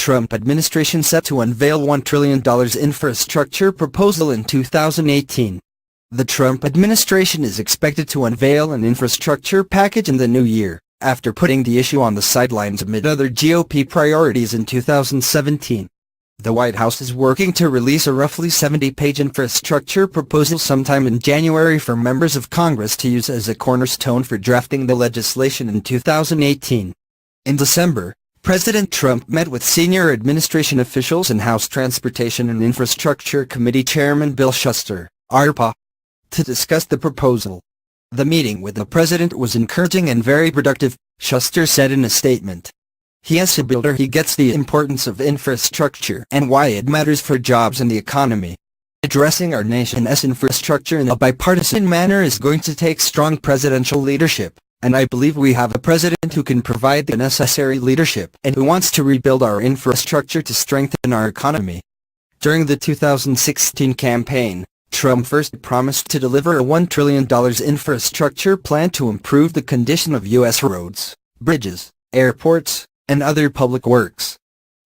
Trump administration set to unveil $1 trillion infrastructure proposal in 2018. The Trump administration is expected to unveil an infrastructure package in the new year, after putting the issue on the sidelines amid other GOP priorities in 2017. The White House is working to release a roughly 70-page infrastructure proposal sometime in January for members of Congress to use as a cornerstone for drafting the legislation in 2018. In December, President Trump met with senior administration officials and House Transportation and Infrastructure Committee Chairman Bill Shuster, ARPA, to discuss the proposal. The meeting with the president was encouraging and very productive, Shuster said in a statement. He as a builder he gets the importance of infrastructure and why it matters for jobs and the economy. Addressing our nation's infrastructure in a bipartisan manner is going to take strong presidential leadership, and I believe we have a president who can provide the necessary leadership and who wants to rebuild our infrastructure to strengthen our economy. During the 2016 campaign, Trump first promised to deliver a $1 trillion infrastructure plan to improve the condition of U.S. roads, bridges, airports, and other public works.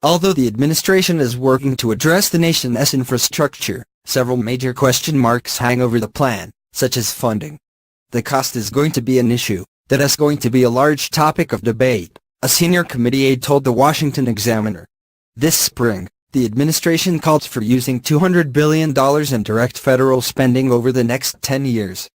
Although the administration is working to address the nation's infrastructure, several major question marks hang over the plan, such as funding. The cost is going to be an issue that is going to be a large topic of debate, a senior committee aide told the Washington Examiner. This spring, the administration called for using $200 billion in direct federal spending over the next 10 years.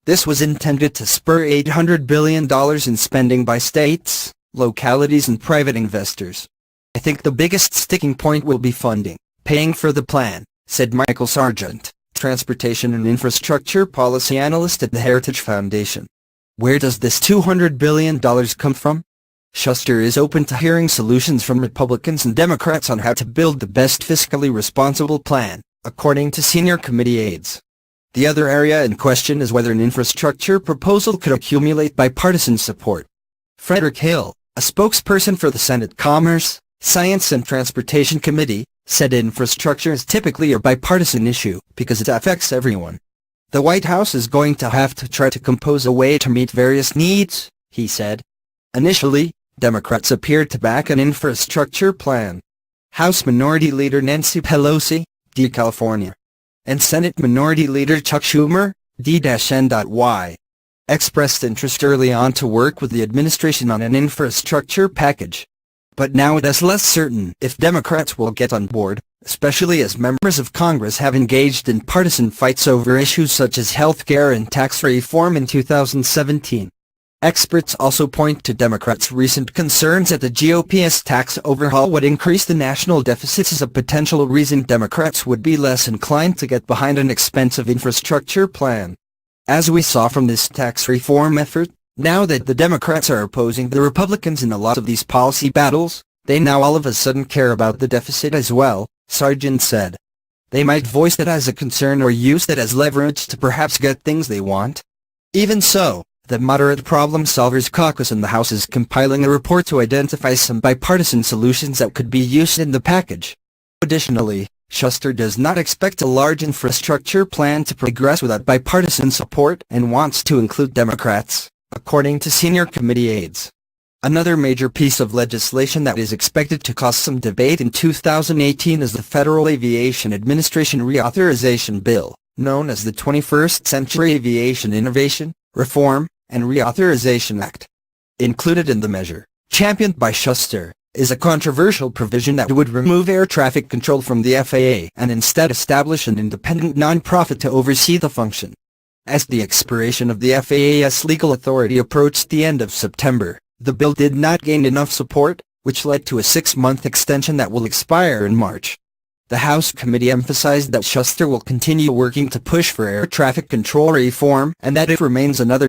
This was intended to spur $800 billion in spending by states, localities and private investors. I think the biggest sticking point will be funding, paying for the plan, said Michael Sargent, Transportation and Infrastructure Policy Analyst at the Heritage Foundation. Where does this $200 billion come from? Shuster is open to hearing solutions from Republicans and Democrats on how to build the best fiscally responsible plan, according to senior committee aides. The other area in question is whether an infrastructure proposal could accumulate bipartisan support. Frederick Hill, a spokesperson for the Senate Commerce, Science and Transportation Committee, said infrastructure is typically a bipartisan issue because it affects everyone. The White House is going to have to try to compose a way to meet various needs, he said. Initially, Democrats appeared to back an infrastructure plan. House Minority Leader Nancy Pelosi, D. California, and Senate Minority Leader Chuck Schumer, D-N.Y., expressed interest early on to work with the administration on an infrastructure package. But now it is less certain if Democrats will get on board, especially as members of Congress have engaged in partisan fights over issues such as health care and tax reform in 2017. Experts also point to Democrats' recent concerns that the GOP's tax overhaul would increase the national deficits as a potential reason Democrats would be less inclined to get behind an expensive infrastructure plan. As we saw from this tax reform effort, now that the Democrats are opposing the Republicans in a lot of these policy battles, they now all of a sudden care about the deficit as well, Sargent said. They might voice that as a concern or use that as leverage to perhaps get things they want. Even so, the Moderate Problem Solvers Caucus in the House is compiling a report to identify some bipartisan solutions that could be used in the package. Additionally, Shuster does not expect a large infrastructure plan to progress without bipartisan support and wants to include Democrats, according to senior committee aides. Another major piece of legislation that is expected to cause some debate in 2018 is the Federal Aviation Administration Reauthorization Bill, known as the 21st Century Aviation Innovation, Reform, and Reauthorization Act. Included in the measure, championed by Shuster, is a controversial provision that would remove air traffic control from the FAA and instead establish an independent nonprofit to oversee the function. As the expiration of the FAA's legal authority approached the end of September, the bill did not gain enough support, which led to a 6-month extension that will expire in March. The House committee emphasized that Shuster will continue working to push for air traffic control reform and that it remains another